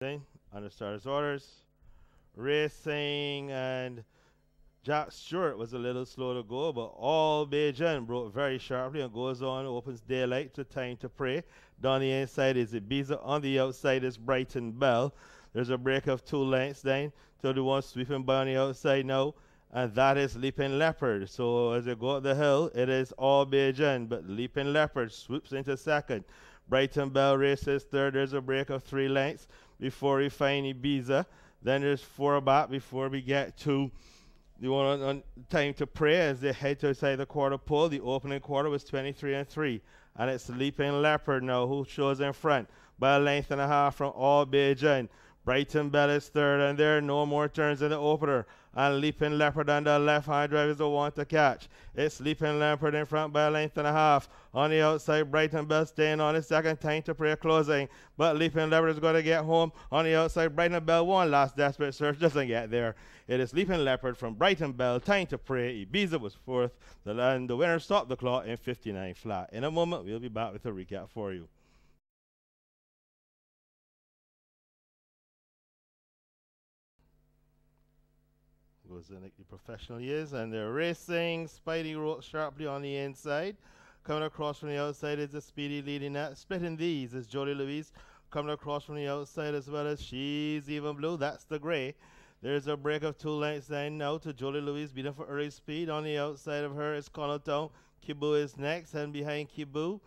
Thing on the starters' orders. Racing and Jack Stewart was a little slow to go, but all Beijing broke very sharply and goes on, opens daylight to time to pray. Down the inside is Ibiza, on the outside is Brighton Bell. There's a break of 2 lengths then to the one sweeping by on the outside now, and that is Leaping Leopard. So as they go up the hill, it is all Beijing, but Leaping Leopard swoops into second. Brighton Bell races third. There's a break of 3 lengths before we find Ibiza. Then there's 4 back before we get to the one on time to pray as they head to outside the quarter pole. The opening quarter was 23 and 3. And it's Leaping Leopard now who shows in front by a length and a half from all Beijing. Brighton Bell is third, and there are no more turns in the opener. And Leaping Leopard on the left-hand drive is the one to catch. It's Leaping Leopard in front by a length and a half. On the outside, Brighton Bell staying on his second time to pray closing. But Leaping Leopard is going to get home. On the outside, Brighton Bell one last desperate search doesn't get there. It is Leaping Leopard from Brighton Bell, time to pray. Ibiza was fourth. The winner stopped the clock in 59 flat. In a moment, we'll be back with a recap for you. Goes in like the professional is, and they're racing. Spidey wrote sharply on the inside. Coming across from the outside is the Speedy leading that. Splitting these is Jody Louise. Coming across from the outside as well as She's Even Blue. That's the grey. There's a break of 2 lengths then now to Jody Louise, beating for early speed. On the outside of her is Connaughton. Kibu is next, and behind Kibu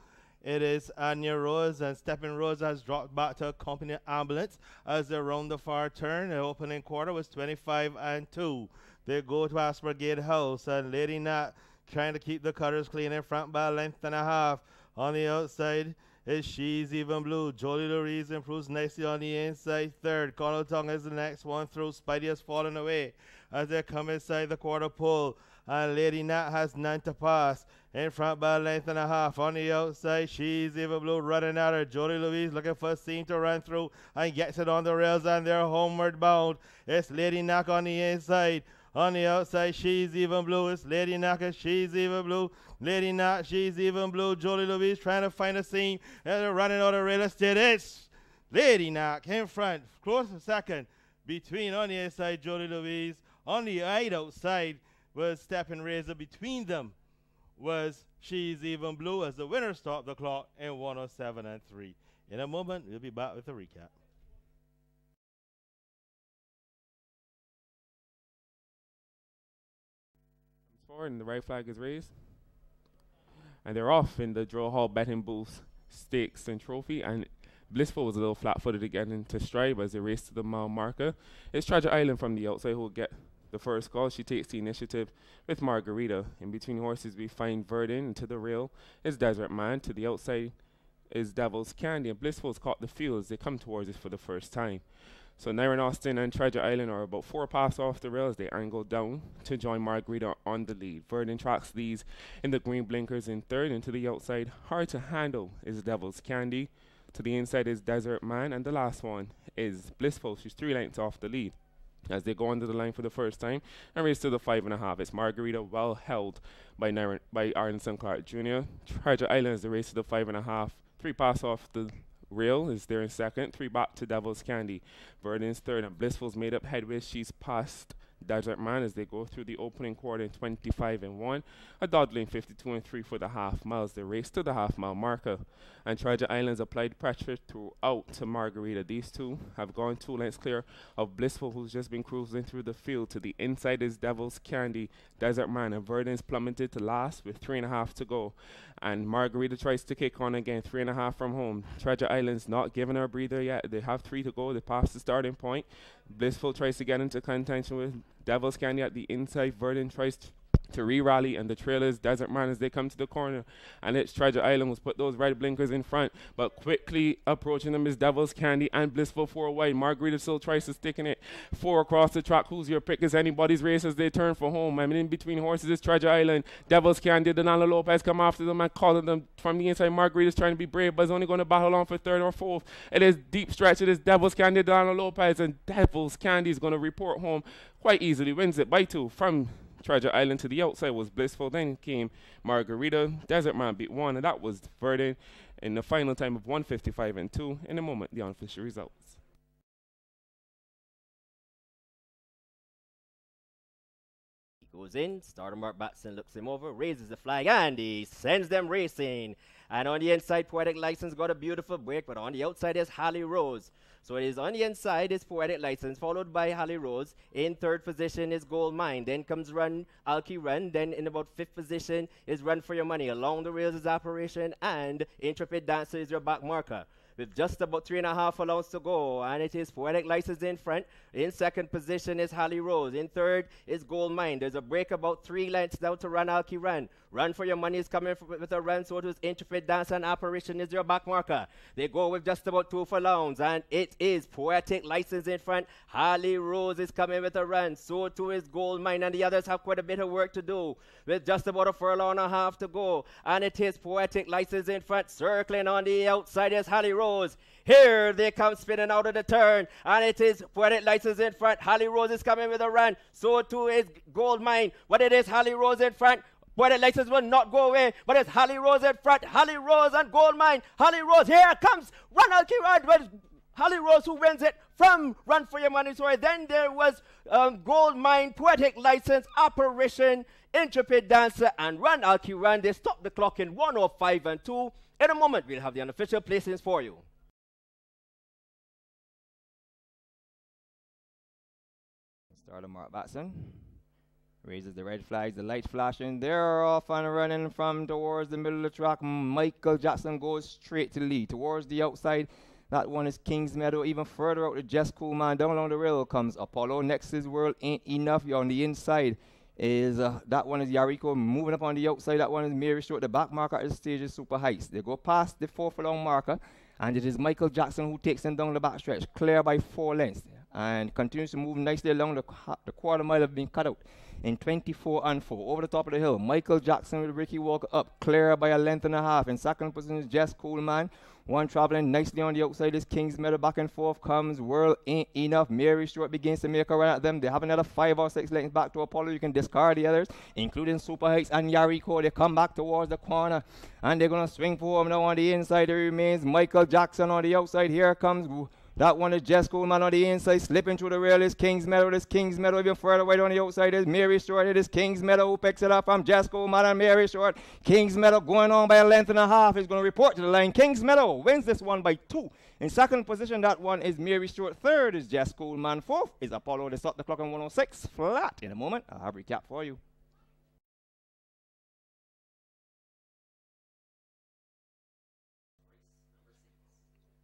it is Anya Rose, and Stepping Rose has dropped back to accompany Ambulance as they round the far turn. The opening quarter was 25 and 2. They go to Aspergate House, and Lady Nat trying to keep the cutters clean in front by a length and a half. On the outside is She's Even Blue. Jolie Louise improves nicely on the inside third. Connaughton is the next one through. Spidey has fallen away as they come inside the quarter pole, and Lady Nat has none to pass. In front by a length and a half. On the outside, She's Even Blue running at her. Jody Louise looking for a seam to run through and gets it on the rails, and they're homeward bound. It's Lady Knack on the inside. On the outside, She's Even Blue. It's Lady Knack and She's Even Blue. Lady Knack, She's Even Blue. Jody Louise trying to find a seam, and they're running out of real estate. It's Lady Knack in front, close to second. Between on the inside, Jody Louise. On the outside was Stepping Razor. Between them was She's Even Blue as the winner stopped the clock in 107 and 3. In a moment, we'll be back with a recap. Forward and the right flag is raised. And they're off in the draw hall betting booth, stakes and trophy. And Blissful was a little flat-footed to get into stride as they race to the mile marker. It's Treasure Island from the outside who will get the first call. She takes the initiative with Margarita. In between horses, we find Verdun, and to the rail is Desert Man. To the outside is Devil's Candy, and Blissful's caught the field as they come towards it for the first time. So Nyron Austin and Treasure Island are about 4 pass off the rail as they angle down to join Margarita on the lead. Verdun tracks these in the green blinkers in third, and to the outside, hard to handle is Devil's Candy. To the inside is Desert Man, and the last one is Blissful. She's 3 lengths off the lead as they go under the line for the first time and race to the 5.5. It's Margarita, well held by Arneson Clark Jr. Treasure Island is the race to the 5.5. 3 pass off the rail is there in second. 3 back to Devil's Candy. Verdun's third, and Blissful's made up headway. She's past Desert Man as they go through the opening quarter in 25 and 1. A dawdling 52 and 3 for the half miles. They race to the half mile marker, and Treasure Islands applied pressure throughout to Margarita. These two have gone 2 lengths clear of Blissful, who's just been cruising through the field. To the inside is Devil's Candy, Desert Man, and Verdun's plummeted to last with 3.5 to go. And Margarita tries to kick on again, 3.5 from home. Treasure Island's not giving her a breather yet. They have 3 to go. They pass the starting point. Blissful tries to get into contention with Devil's Candy at the inside. Verdun tries to re-rally, and the trailers Desert Man as they come to the corner, and it's Treasure Island who's put those red blinkers in front, but quickly approaching them is Devil's Candy and Blissful 4 wide. Margarita still tries to stick in it 4 across the track. Who's your pick? Is anybody's race as they turn for home. I mean, in between horses is Treasure Island, Devil's Candy. Donala Lopez come after them and calling them from the inside. Margarita's trying to be brave, but is only going to battle on for third or fourth. It is deep stretch. It is Devil's Candy, Donala Lopez, and Devil's Candy is going to report home quite easily. Wins it by 2 from Treasure Island. To the outside was Blissful. Then came Margarita. Desert Man beat 1, and that was Verdun in the final time of 1:55 and 2. In a moment, the unofficial results. Goes in, starter Mark Batson looks him over, raises the flag, and he sends them racing. And on the inside, Poetic License got a beautiful break, but on the outside is Holly Rose. So it is on the inside is Poetic License, followed by Holly Rose. In third position is Gold Mine. Then comes Run, Alki Run. Then in about fifth position is Run for Your Money. Along the rails is Operation, and Intrepid Dancer is your back marker. With just about 3.5 furlongs to go, and it is Poetic License in front. In second position is Holly Rose. In third is Gold Mine. There's a break about 3 lengths down to Run Alki Run. Run for Your Money is coming with a run, so it is Intrepid Dance and Operation is your back marker. They go with just about 2 furlongs, and it is Poetic License in front. Holly Rose is coming with a run, so too is Gold Mine, and the others have quite a bit of work to do. With just about a furlong and a half to go, and it is Poetic License in front. Circling on the outside is Holly Rose. Here they come spinning out of the turn, and it is Poetic License in front. Holly Rose is coming with a run, so too is Gold Mine, but it is Holly Rose in front. Poetic License will not go away, but it's Holly Rose in front. Holly Rose and Gold Mine. Holly Rose, here comes Run Alki Run, but Holly Rose who wins it from Run for Your Money. Sorry, then there was Gold Mine, Poetic License, Operation, Intrepid Dancer, and Run Alki Run. They stopped the clock in 1:05 and 2. In a moment, we'll have the unofficial placings for you. Starter Mark Batson raises the red flags, the light flashing. They're off and running from towards the middle of the track. Michael Jackson goes straight to the lead. Towards the outside, that one is Kings Meadow. Even further out, the Just Cool Man. Down along the rail comes Apollo. Next is World Ain't Enough. You're on the inside. Is that one is Yariko. Moving up on the outside, that one is Mary Stewart. The back marker at the stage is Super Heights. They go past the 4 furlong marker, and it is Michael Jackson who takes them down the back stretch, clear by 4 lengths, and continues to move nicely along the quarter mile have been cut out in 24 and 4. Over the top of the hill, Michael Jackson with Ricky Walker up, clear by a length and a half. In second position is Jess Coolman. One traveling nicely on the outside is Kings Meadow. Back and forth comes World Ain't Enough. Mary Stewart begins to make a run at them. They have another 5 or 6 lengths back to Apollo. You can discard the others, including Super Heights and Yariko. They come back towards the corner, and they're going to swing for home now on the inside. There remains Michael Jackson on the outside. Here comes that one is Jess Coleman on the inside, slipping through the rail is Kings Meadow. This Kings Meadow even further away on the outside is Mary Stewart. It is Kings Meadow who picks it up from Jess Coleman and Mary Stewart. Kings Meadow going on by a length and a half is going to report to the line. Kings Meadow wins this one by 2. In second position, that one is Mary Stewart. Third is Jess Coleman. Fourth is Apollo. They stop the clock on 106 flat. In a moment, I'll have a recap for you.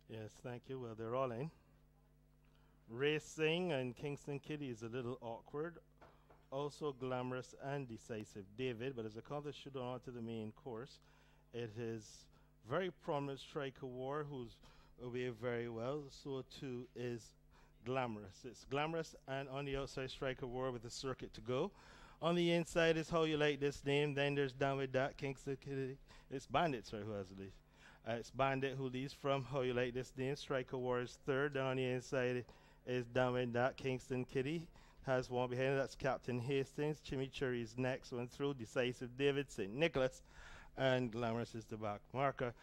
Yes, thank you. Well, they're all in. Racing and Kingston Kitty is a little awkward. Also glamorous and decisive David, but as a contest should on to the main course, it is very prominent Striker War who's away very well. So too is Glamorous. It's Glamorous and on the outside Striker War with a circuit to go. On the inside is How You Like This Name. Then there's Down With That, Kingston Kitty. It's Bandit, sorry, who has the lead. It's Bandit who leads from How You Like This Name. Striker War is third. Down on the inside is Down With That, Kingston Kitty. Has one behind it, that's Captain Hastings. Chimichurri is next one through. Decisive David, St. Nicholas. And Glamorous is the back marker.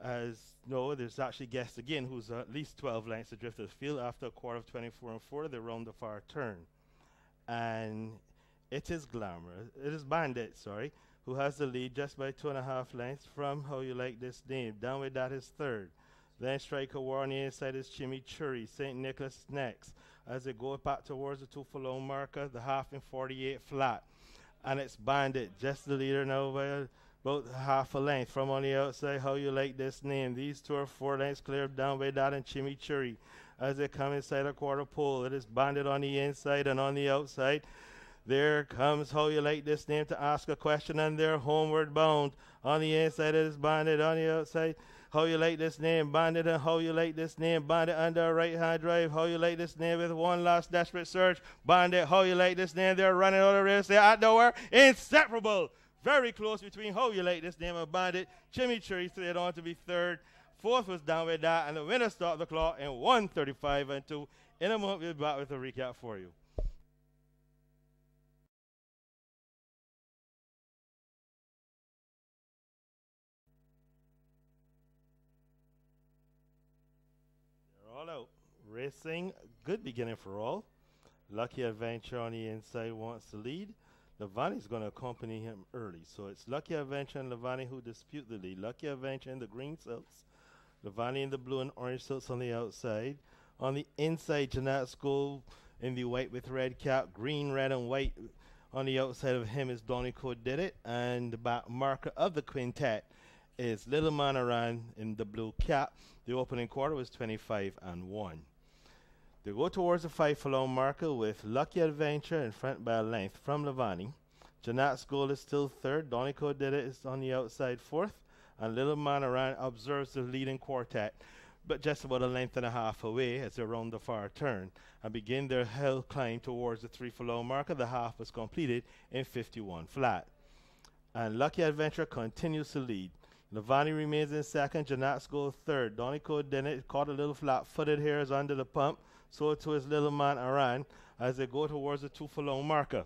As no, there's actually Guest again, who's at least 12 lengths adrift of the field after a quarter of 24 and 4. They round the far turn. And it is Glamorous. It is Bandit, sorry, who has the lead just by 2.5 lengths from How You Like This Name. Down With That is third. Then Striker War on the inside is Chimichurri. St. Nicholas next. As they go back towards the 2 furlong marker, the half in 48 flat. And it's Bandit, just the leader now by about half a length from on the outside. How You Like This Name. These 2 are 4 lengths clear. Down By That and Chimichurri. As they come inside a quarter pole, it is Bandit on the inside and on the outside. There comes How You Like This Name to ask a question, and they're homeward bound. On the inside, it is Bandit. On the outside, How You Like This Name, Bandit, and How You Like This Name, Bandit under a right-hand drive. How You Like This Name with one last desperate search. Bandit, How You Like This Name, they're running out of race. They're at nowhere. Inseparable. Very close between How You Like This Name and Bandit. Chimichurri stayed on to be third. Fourth was Down With That, and the winner stopped the clock in 1:35 and 2. In a moment, we'll be back with a recap for you. All out. Racing, good beginning for all. Lucky Adventure on the inside wants to lead. Levani's going to accompany him early. So it's Lucky Adventure and Levani who dispute the lead. Lucky Adventure in the green silks. Levani in the blue and orange silks on the outside. On the inside, Jeanette School in the white with red cap. Green, red, and white on the outside of him is Donico Did It. And the back marker of the quintet is Little Manaran in the blue cap. The opening quarter was 25-1. They go towards the 5 furlong marker with Lucky Adventure in front by a length from Levani. Janat's Goal is still third. Donico Did It is on the outside fourth. And Little Manaran observes the leading quartet, but just about a length and a half away as they round the far turn and begin their hill climb towards the 3 furlong marker. The half was completed in 51 flat. And Lucky Adventure continues to lead. Levani remains in second. Janat's Goal third. Donico Did It caught a little flat-footed here is under the pump. So to his Little Man Aran as they go towards the 2 furlong marker.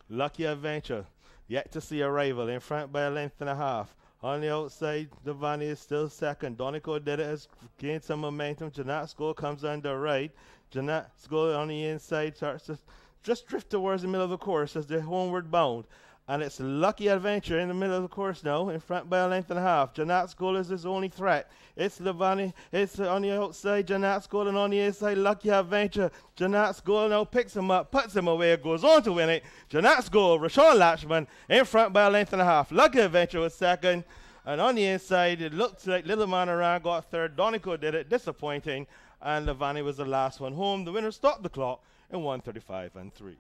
Lucky Adventure, yet to see a rival, in front by a length and a half. On the outside, Levani is still second. Donico Did It has gained some momentum. Janat's Goal comes under right. Janat's Goal on the inside starts to just drift towards the middle of the course as they're homeward bound. And it's Lucky Adventure in the middle of the course now, in front by a length and a half. Janat's Goal is his only threat. It's Levani, it's on the outside, Janat's Goal, and on the inside, Lucky Adventure. Janat's Goal now picks him up, puts him away, goes on to win it. Janat's Goal, Rashawn Latchman, in front by a length and a half. Lucky Adventure was second. And on the inside, it looks like Little Manaran got third. Donico Did It, disappointing. And Levani was the last one home. The winner stopped the clock in 1:35-3.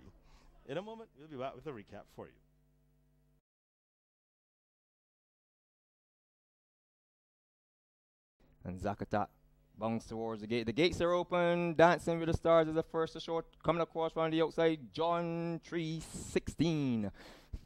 In a moment, we'll be back with a recap for you. And Zakatat bounce towards the gate. The gates are open. Dancing with the Stars is the first to short. Coming across from the outside, John 316.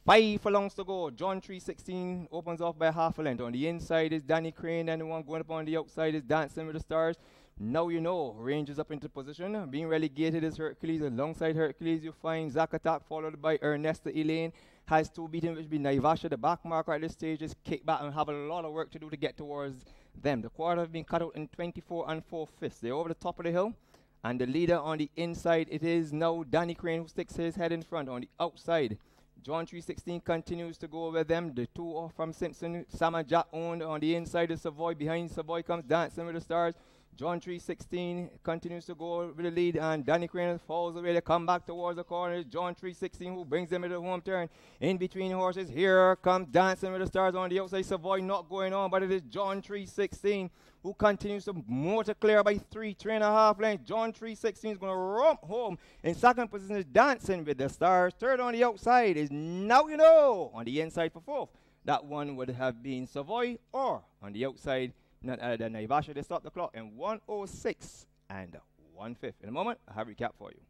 5 furlongs to go. John 316 opens off by half a length. On the inside is Danny Crane, and the one going up on the outside is Dancing with the Stars. Now you know, ranges up into position. Being relegated is Hercules. Alongside Hercules, you find Zakatak, followed by Ernesta Elaine. Has 2 beaten, which be Naivasha. The back marker at this stage is kicked back and have a lot of work to do to get towards them. The quarter have been cut out in 24 4/5. They're over the top of the hill. And the leader on the inside, it is now Danny Crane who sticks his head in front. On the outside, John 316 continues to go over them. The 2 are from Simpson. Sam and Jack owned. On the inside is Savoy. Behind Savoy comes Dancing with the Stars. John 316 continues to go with the lead, and Danny Crane falls away. They come back towards the corner. John 316 who brings them to the home turn. In between horses, here comes Dancing with the Stars on the outside. Savoy not going on, but it is John 316 who continues to motor clear by 3.5 lengths. John 316 is going to romp home. In second position is Dancing with the Stars. Third on the outside is Now You Know. On the inside for fourth, that one would have been Savoy, or on the outside, none other than Naivasha. They stop the clock in 1:06 1/5. In a moment, I have a recap for you.